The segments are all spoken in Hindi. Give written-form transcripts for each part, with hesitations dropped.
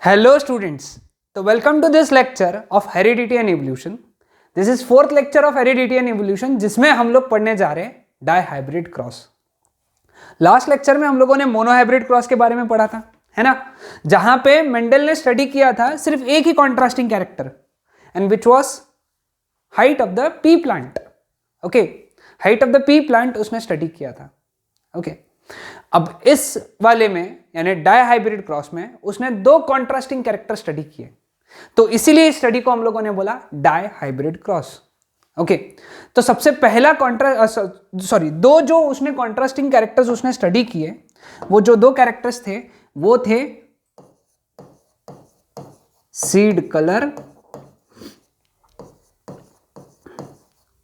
Hello students, so welcome to this lecture of heredity and evolution. This is fourth lecture of heredity and evolution जिसमें हम लोग पढ़ने जा रहे हैं डाईहाइब्रिड क्रॉस. लास्ट लेक्चर में हम लोगों ने मोनोहाइब्रिड क्रॉस के बारे में पढ़ा था, है ना, जहां पे मेंडल ने स्टडी किया था सिर्फ एक ही contrasting character and which was height of the pea plant. Okay, height of the pea plant उसने स्टडी किया था. ओके, अब इस वाले में यानी डाईहाइब्रिड क्रॉस में उसने दो कॉन्ट्रास्टिंग कैरेक्टर स्टडी किए, तो इसीलिए इस स्टडी को हम लोगों ने बोला डाईहाइब्रिड क्रॉस. ओके, तो सबसे पहला दो जो उसने कॉन्ट्रास्टिंग कैरेक्टर्स उसने स्टडी किए, वो जो दो कैरेक्टर्स थे वो थे सीड कलर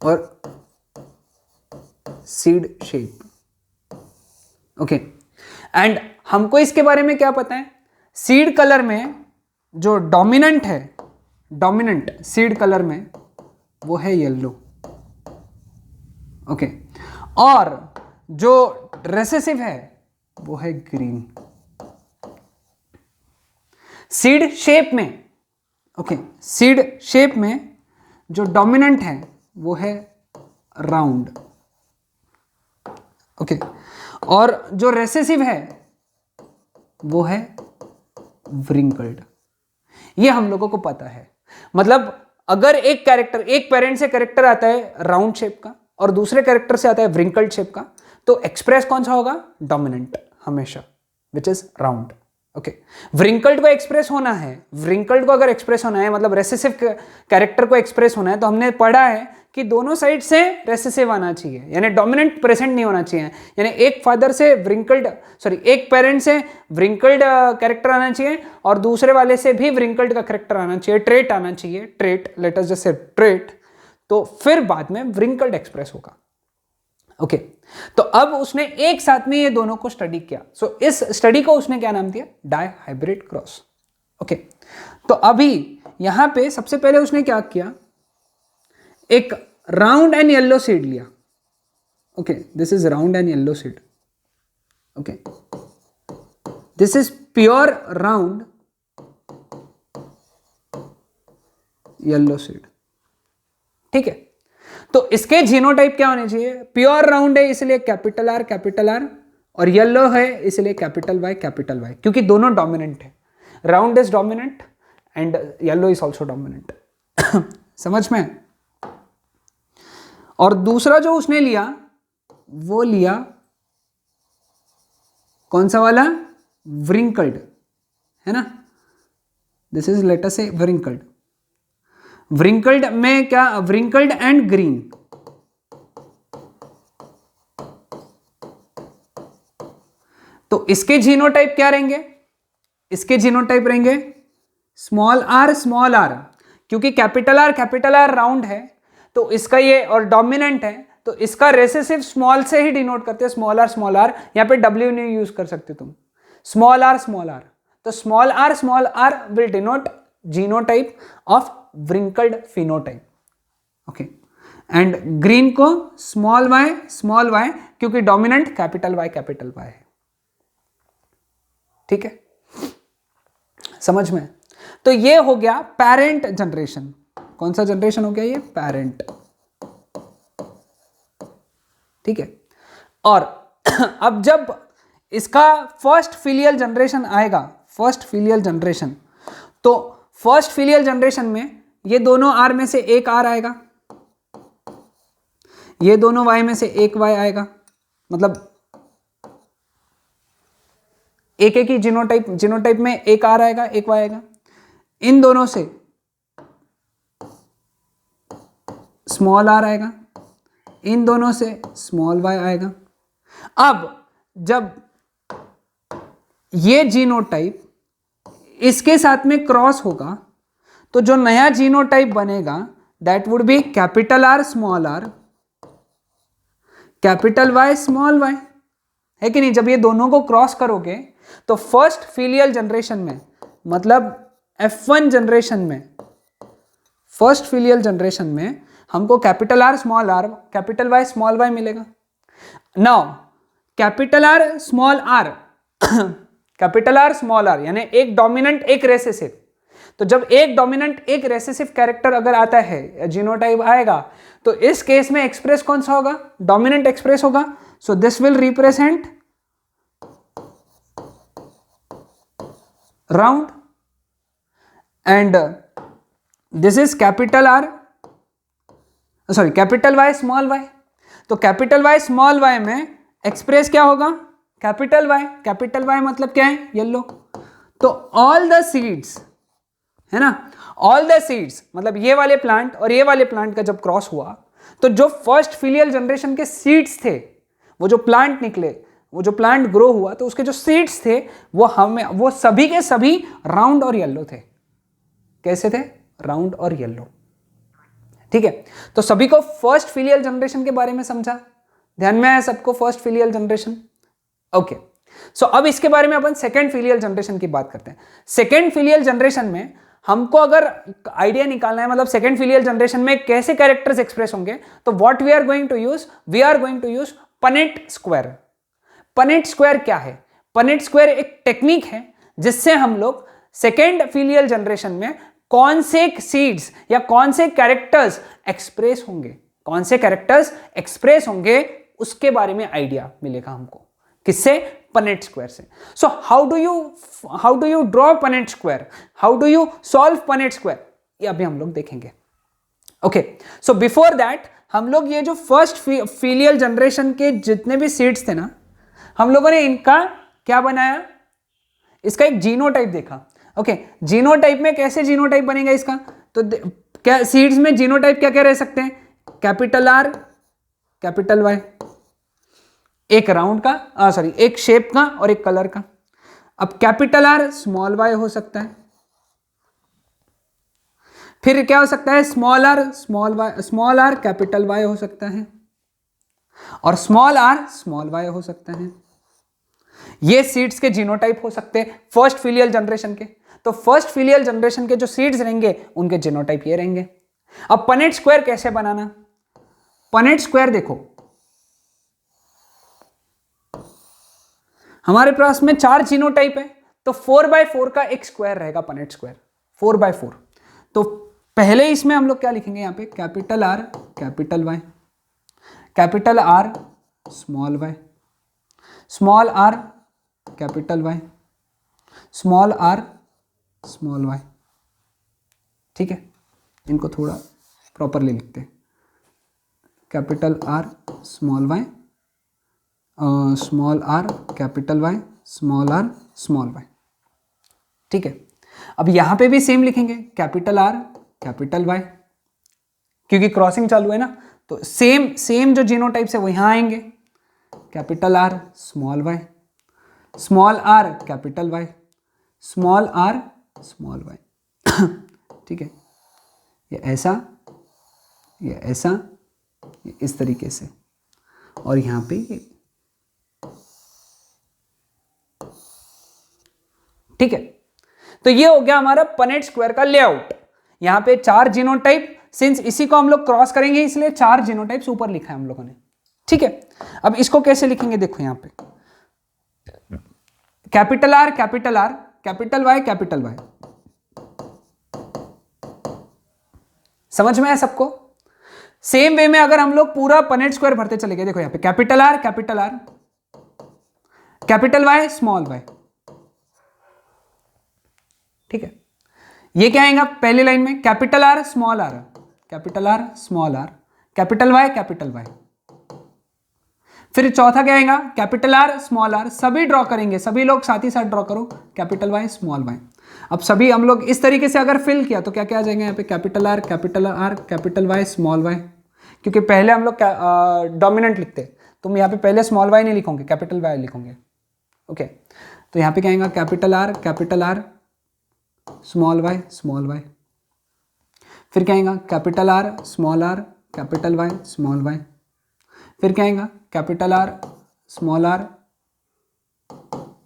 और सीड शेप. ओके, एंड हमको इसके बारे में क्या पता है? सीड कलर में जो डोमिनेंट है, डोमिनेंट सीड कलर में वो है येलो. ओके, और जो रेसेसिव है वो है ग्रीन. सीड शेप में, ओके, सीड शेप में जो डोमिनेंट है वो है राउंड. ओके, और जो रेसेसिव है वो है व्रिंकल्ड. ये हम लोगों को पता है. मतलब अगर एक कैरेक्टर, एक पेरेंट से कैरेक्टर आता है राउंड शेप का और दूसरे कैरेक्टर से आता है व्रिंकल्ड शेप का, तो एक्सप्रेस कौन सा होगा? डोमिनेंट हमेशा, which is round. Okay, wrinkled को एक्सप्रेस होना है, व्रिंकल्ड को अगर एक्सप्रेस होना है मतलब रेसेसिव कैरेक्टर को एक्सप्रेस होना है, तो हमने पढ़ा है कि दोनों साइड से रेसेसिव आना चाहिए, यानी डोमिनेंट प्रेजेंट नहीं होना चाहिए. यानी एक फादर से व्रिंकल्ड, एक पेरेंट से व्रिंकल्ड कैरेक्टर आना चाहिए और दूसरे वाले से भी व्रिंकल्ड का कैरेक्टर आना चाहिए, ट्रेट आना चाहिए, trait, let us just say trait, तो फिर बाद में व्रिंकल्ड एक्सप्रेस होगा. ओके, तो अब उसने एक साथ में ये दोनों को स्टडी किया. सो इस स्टडी को उसने क्या नाम दिया? Dihybrid cross. ओके, तो अभी यहां पे सबसे पहले उसने क्या किया? एक राउंड एंड येलो सीड लिया. Okay, this is round and yellow seed. Okay, this is pure round yellow seed. ठीक है, तो इसके जीनोटाइप क्या होने चाहिए? प्योर राउंड है इसलिए कैपिटल आर, और येलो है इसलिए कैपिटल वाई, क्योंकि दोनों डोमिनेंट है. Round is dominant and yellow is also dominant. समझ में? और दूसरा जो उसने लिया वो लिया कौन सा वाला? व्रिंकल्ड, है ना. दिस इज लेट अस से व्रिंकल्ड. व्रिंकल्ड में क्या? Wrinkled and green. तो इसके जीनोटाइप क्या रहेंगे? इसके जीनोटाइप रहेंगे स्मॉल आर, क्योंकि कैपिटल आर राउंड है तो इसका ये, और डोमिनेंट है तो इसका रेसेसिव स्मॉल से ही डिनोट करते हैं. स्मॉल आर, यहां पे डब्ल्यू नहीं यूज कर सकते तुम. स्मॉल आर, तो small R will denote genotype of wrinkled phenotype. Okay, and green को स्मॉल वाई, क्योंकि डोमिनेंट कैपिटल वाई है. ठीक है, समझ में? तो ये हो गया पेरेंट जनरेशन. कौन सा जनरेशन हो गया ये? पेरेंट. ठीक है, और अब जब इसका फर्स्ट फिलियल जनरेशन आएगा, तो फर्स्ट फिलियल जनरेशन में ये दोनों आर में से एक आर आएगा, ये दोनों वाई में से एक वाई आएगा. मतलब एक ही जीनोटाइप में एक आर आएगा, एक वाई आएगा. इन दोनों से स्मॉल आर आएगा, इन दोनों से स्मॉल वाई आएगा. अब जब ये जीनोटाइप इसके साथ में क्रॉस होगा तो जो नया जीनोटाइप बनेगा that would be capital R, capital Y, small Y, है कि नहीं? जब ये दोनों को क्रॉस करोगे तो फर्स्ट फिलियल जनरेशन में, मतलब F1 जनरेशन में, फर्स्ट फिलियल जनरेशन में हमको capital R, capital Y, small Y मिलेगा. Now capital R, small R capital R small R, यानी एक डोमिनेंट एक रेसेसिव। तो जब एक डोमिनेंट एक रेसेसिव कैरेक्टर अगर आता है, जीनोटाइप आएगा, तो इस केस में एक्सप्रेस कौन सा होगा? डोमिनेंट एक्सप्रेस होगा। So this will represent round and this is capital R, sorry capital Y small Y. तो कैपिटल वाई स्मॉल वाई में एक्सप्रेस क्या होगा? Capital Y. कैपिटल वाई मतलब क्या है? येलो। तो ऑल द सीड्स, है ना, ऑल द सीड्स मतलब ये वाले प्लांट और ये वाले प्लांट का जब क्रॉस हुआ, तो जो फर्स्ट फिलियल जनरेशन के सीड्स थे, वो जो प्लांट निकले, वो जो प्लांट ग्रो हुआ, तो उसके जो सीड्स थे वो सभी के सभी राउंड और येलो थे। कैसे थे? राउंड और येलो। ठीक है, तो सभी को फर्स्ट फिलियल जनरेशन के बारे में समझा, ध्यान में आया सबको first filial generation? Okay, so अब इसके बारे में अपन सेकेंड फिलियल जनरेशन की बात करते हैं। सेकेंड फिलियल जनरेशन में हमको अगर आइडिया निकालना है, मतलब सेकेंड फिलियल जनरेशन में कैसे कैरेक्टर्स एक्सप्रेस होंगे, तो what we are going to use Punnett square. Punnett square क्या है? पनेट स्क्वायर एक टेक्निक है जिससे हम लोग सेकेंड फिलियल जनरेशन में कौन से सीड्स या कौन से कैरेक्टर्स एक्सप्रेस होंगे उसके बारे में आइडिया मिलेगा हमको। किससे? पनेट स्क्वायर से। So how do you draw Punnett square, how do you solve Punnett square, ये अभी हम लोग देखेंगे। ओके, सो बिफोर दैट हम लोग ये जो फर्स्ट फिलियल जनरेशन के जितने भी सीड्स थे ना, हम लोगों ने इनका क्या बनाया? इसका एक जीनोटाइप देखा। ओके, जीनोटाइप में कैसे जीनोटाइप बनेगा इसका? तो क्या सीड्स में जीनोटाइप क्या क्या रह सकते हैं? कैपिटल आर, कैपिटल वाई, एक राउंड का, सॉरी एक शेप का और एक कलर का। अब कैपिटल आर स्मॉल वाई हो सकता है, फिर क्या हो सकता है? स्मॉल आर कैपिटल वाई हो सकता है, और स्मॉल आर स्मॉल वाई हो सकता है। ये सीड्स के जीनोटाइप हो सकते हैं फर्स्ट फिलियल जनरेशन के। तो फर्स्ट फिलियल जनरेशन के जो सीड्स रहेंगे उनके जीनोटाइप ये रहेंगे। अब पनेट स्क्वायर कैसे बनाना? पनेट स्क्वायर देखो, हमारे पास में 4 जीनोटाइप है, तो 4x4 का एक स्क्वायर रहेगा पनेट स्क्वायर, 4x4। तो पहले इसमें हम लोग क्या लिखेंगे? यहां पे capital R capital Y, capital R small Y, small R capital Y, small R small Y. ठीक है, इनको थोड़ा प्रॉपरली लिखते हैं। Capital R small Y, small R capital Y, small R small Y. ठीक है, अब यहां पे भी सेम लिखेंगे, कैपिटल आर कैपिटल वाई, क्योंकि क्रॉसिंग चालू है ना, तो सेम जो जीनोटाइप्स है वो यहां आएंगे। Capital R small Y, small R capital Y, small R small Y. ठीक है, ये ऐसा, ये ऐसा, ये इस तरीके से, और यहां पे ये। ठीक है, तो ये हो गया हमारा पनेट स्क्वायर का लेआउट। यहां पे 4 जीनोटाइप, सिंस इसी को हम लोग क्रॉस करेंगे इसलिए 4 जीनोटाइप्स ऊपर लिखा है हम लोगों ने। ठीक है, अब इसको कैसे लिखेंगे? देखो यहां पे capital R capital Y capital Y. समझ में आया सबको? सेम वे में अगर हम लोग पूरा पनेट स्क्वायर भरते चले गए, देखो यहां पे capital R capital Y small Y. ठीक है, ये क्या आएगा पहली लाइन में? Capital R small R, capital R small R, capital Y. फिर चौथा क्या आएगा? Capital R small R. सभी ड्रॉ करेंगे, सभी लोग साथ ही साथ ड्रॉ करो, कैपिटल वाई स्मॉल वाई। अब सभी हम लोग इस तरीके से अगर फिल किया तो क्या क्या आ जाएंगे यहाँ पे? Capital R capital Y small Y, क्योंकि पहले हम लोग डोमिनेंट लिखते, तुम यहाँ पे पहले स्मॉल वाई नहीं लिखोगे, कैपिटल वाई लिखोगे। ओके, तो यहाँ पे क्या आएगा? Capital R small Y. फिर क्या आएगा? Capital R capital Y small Y. फिर क्या आएगा? Capital R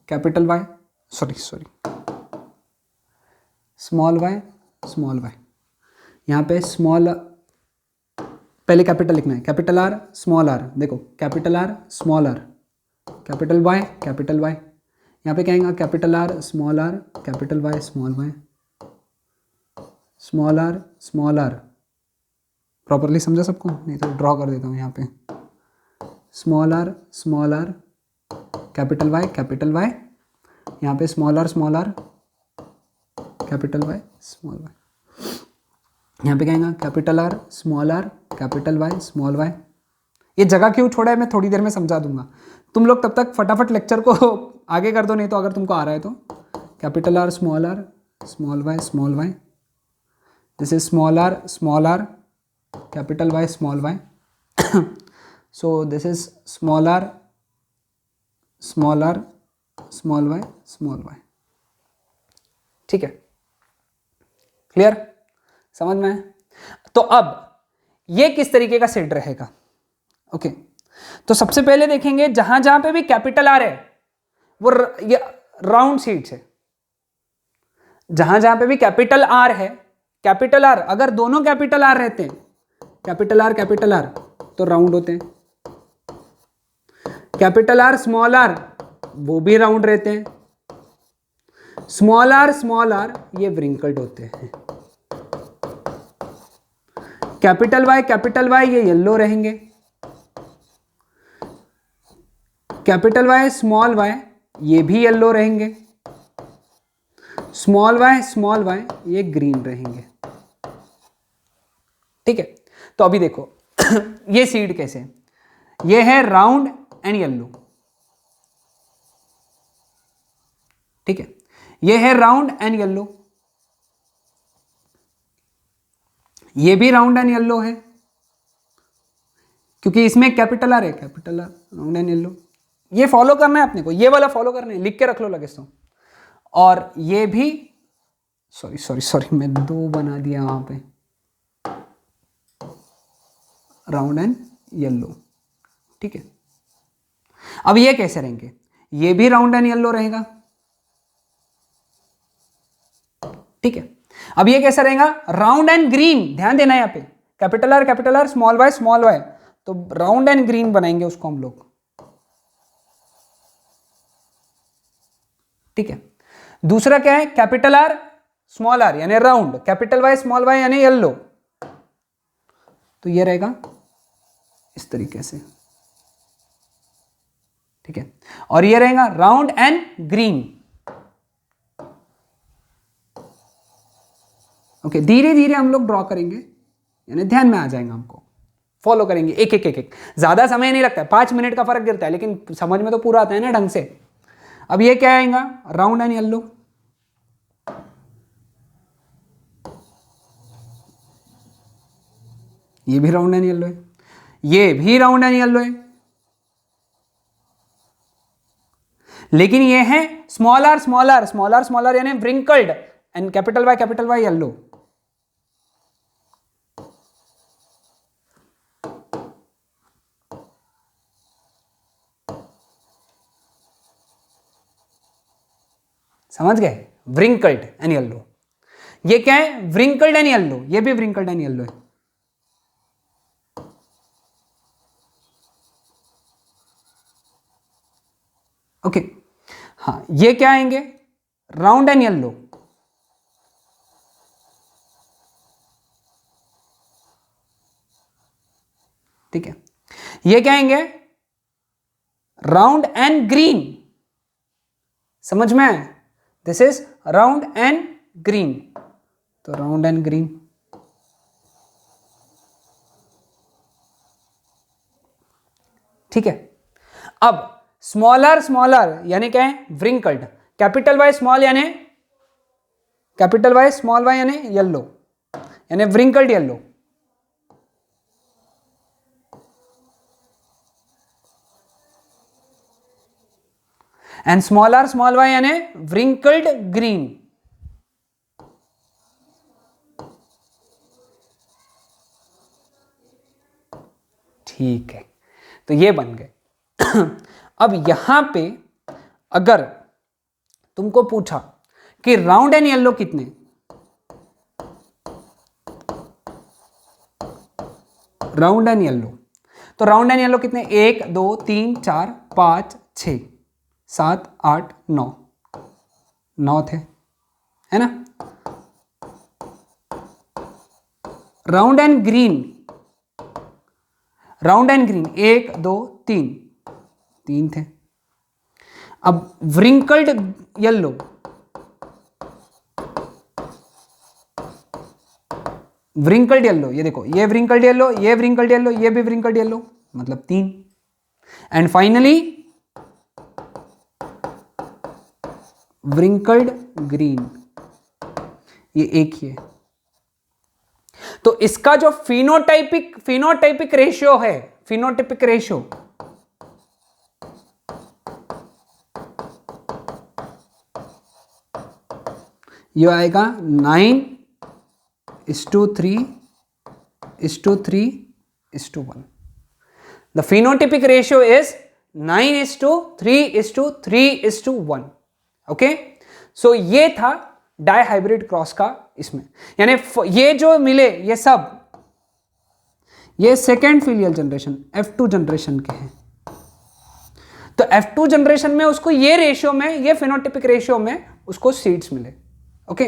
capital Y, sorry small Y. यहाँ पे स्मॉल, पहले कैपिटल लिखना है, कैपिटल आर स्मॉल आर। देखो capital R small R, capital Y. यहाँ पे क्या आएगा, capital R capital Y small R. Properly समझा सबको? नहीं तो ड्रॉ कर देता हूँ यहाँ पे, स्मॉल आर कैपिटल वाई, यहाँ पे small R capital Y small Y. यहाँ पे क्या आएगा, capital R capital Y small Y. ये जगह क्यों छोड़ा है मैं थोड़ी देर में समझा दूंगा, तुम लोग तब तक फटाफट लेक्चर को आगे कर दो, नहीं तो अगर तुमको आ रहा है तो capital R small Y, this is small R capital Y small Y. So this is small R small Y. ठीक है, क्लियर, समझ में? तो अब ये किस तरीके का सेट रहेगा? ओके, तो सबसे पहले देखेंगे जहां जहां पे भी कैपिटल आर है वो ये राउंड सीड्स है। जहां जहां पे भी कैपिटल आर है, कैपिटल आर अगर दोनों कैपिटल आर रहते हैं, कैपिटल आर तो राउंड होते हैं। कैपिटल आर वो भी राउंड रहते हैं। स्मॉल आर ये व्रिंकल्ड होते हैं। कैपिटल वाई ये येलो रहेंगे। कैपिटल वाई स्मॉल वाई ये भी येलो रहेंगे। स्मॉल वाई ये ग्रीन रहेंगे। ठीक है, तो अभी देखो ये सीड कैसे है, ये है राउंड एंड येलो। ठीक है, ये है राउंड एंड येलो, ये भी राउंड एंड येलो है क्योंकि इसमें कैपिटल आर है, capital are round and yellow. ये फॉलो करना है अपने को, ये वाला फॉलो करना है, लिख के रख लो लगे तो। और ये भी सॉरी मैं दो बना दिया वहां पे, राउंड एंड येलो। ठीक है, अब ये कैसे रहेंगे, ये भी राउंड एंड येलो रहेगा। ठीक है, अब ये कैसा रहेगा, राउंड एंड ग्रीन। ध्यान देना यहां पे, कैपिटल आर स्मॉल वाई, तो राउंड एंड ग्रीन बनाएंगे उसको हम लोग। ठीक है, दूसरा क्या है, कैपिटल आर स्मॉल आर यानी round, capital Y small Y यानी येलो। तो ये रहेगा इस तरीके से। ठीक है, और ये रहेगा राउंड एंड ग्रीन। ओके, धीरे धीरे हम लोग ड्रॉ करेंगे, यानी ध्यान में आ जाएगा, हमको फॉलो करेंगे एक एक। ज्यादा समय नहीं लगता है, 5 मिनट का फर्क गिरता है, लेकिन समझ में तो पूरा आता है ना ढंग से। अब ये क्या आएगा, राउंड एंड येलो। ये भी राउंड एंड येलो है, ये भी राउंड एंड येलो है, लेकिन ये है स्मॉल आर यानी wrinkled and capital Y yellow. समझ गए, व्रिंकल्ड एंड येलो। ये क्या है, व्रिंकल्ड एंड येलो, ये भी व्रिंकल्ड एंड येलो है। ओके, हाँ, ये क्या आएंगे, राउंड एंड येलो। ठीक है, ये क्या आएंगे, राउंड एंड ग्रीन। समझ में आए, this is round and green, तो राउंड एंड ग्रीन। ठीक है, अब स्मॉल आर यानी क्या है, wrinkled. Capital Y small Y यानी येलो, यानी wrinkled yellow. And small Y यानी व्रिंकल्ड ग्रीन। ठीक है, तो ये बन गए। अब यहां पे अगर तुमको पूछा कि राउंड एंड येलो कितने, राउंड एंड येलो, तो राउंड एंड येलो कितने, 1 2 3 4 5 6 7, 8, 9, 9 थे, है ना। Round and green, round and green 1, 2, 3, 3 थे। अब व्रिंकल्ड येलो, व्रिंकल्ड येलो, ये देखो, ये व्रिंकल्ड येलो, ये व्रिंकल्ड येलो, ये भी व्रिंकल्ड येलो, मतलब 3। एंड फाइनली व्रिंकल्ड ग्रीन, ये एक ही है। तो इसका जो फिनोटाइपिक रेशियो है, फिनोटाइपिक रेशियो, ये आएगा 9:3:3:1। The phenotypic ratio is 9:3:3:1। Okay, so ये था डाइहाइब्रिड क्रॉस का इसमें, यानी ये जो मिले ये सब, ये second filial generation F2 generation के हैं। तो F2 जनरेशन में उसको ये रेशियो में, ये फिनोटाइपिक रेशियो में उसको सीड्स मिले। Okay,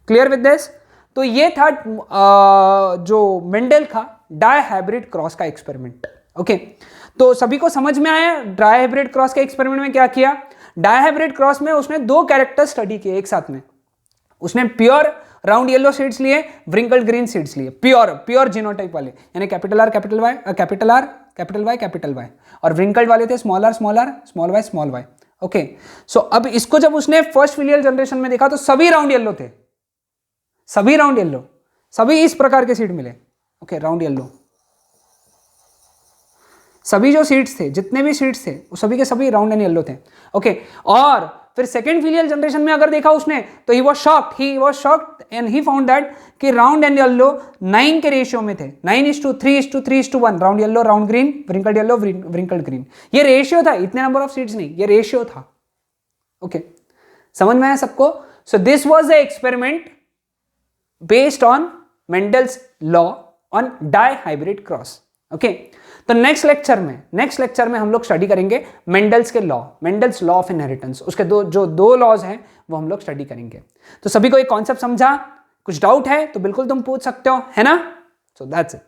clear with this. तो ये था जो मेंडल का डाइहाइब्रिड क्रॉस का एक्सपेरिमेंट। ओके, तो सभी को समझ में आया डाइहाइब्रिड क्रॉस के एक्सपेरिमेंट में क्या किया। डाइहाइब्रिड क्रॉस में उसने 2 कैरेक्टर स्टडी किए एक साथ में। उसने प्योर राउंड येलो सीड्स लिए, व्रिंकल्ड ग्रीन सीड्स लिए, प्योर जीनोटाइप वाले, यानी capital R capital Y, capital R capital Y capital Y, और व्रिंकल्ड वाले थे small r small r small y small y। Okay, so अब इसको जब उसने फर्स्ट फिलियल जनरेशन में देखा तो सभी राउंड येलो थे, सभी राउंड येलो, सभी इस प्रकार के सीड मिले। ओके, राउंड येलो, सभी जो सीड्स थे, जितने भी सीड्स थे वो सभी के सभी राउंड एंड येलो थे। ओके, और फिर सेकेंड फिलियल जनरेशन में अगर देखा उसने तो he was shocked and he found that कि राउंड एंड येलो 9 के रेशियो में थे, 9:3:3:1, round yellow round green, wrinkled yellow wrinkled green. ये रेशियो था, इतने नंबर ऑफ सीड्स नहीं, ये रेशियो था। ओके, समझ में आया सबको। So this was the experiment based on Mendel's law on dihybrid cross. Okay, तो नेक्स्ट लेक्चर में हम लोग स्टडी करेंगे मेंडल्स के law, Mendel's law of inheritance, उसके दो लॉज हैं वो हम लोग स्टडी करेंगे। तो सभी को एक कॉन्सेप्ट समझा, कुछ डाउट है तो बिल्कुल तुम पूछ सकते हो, है ना। So that's it.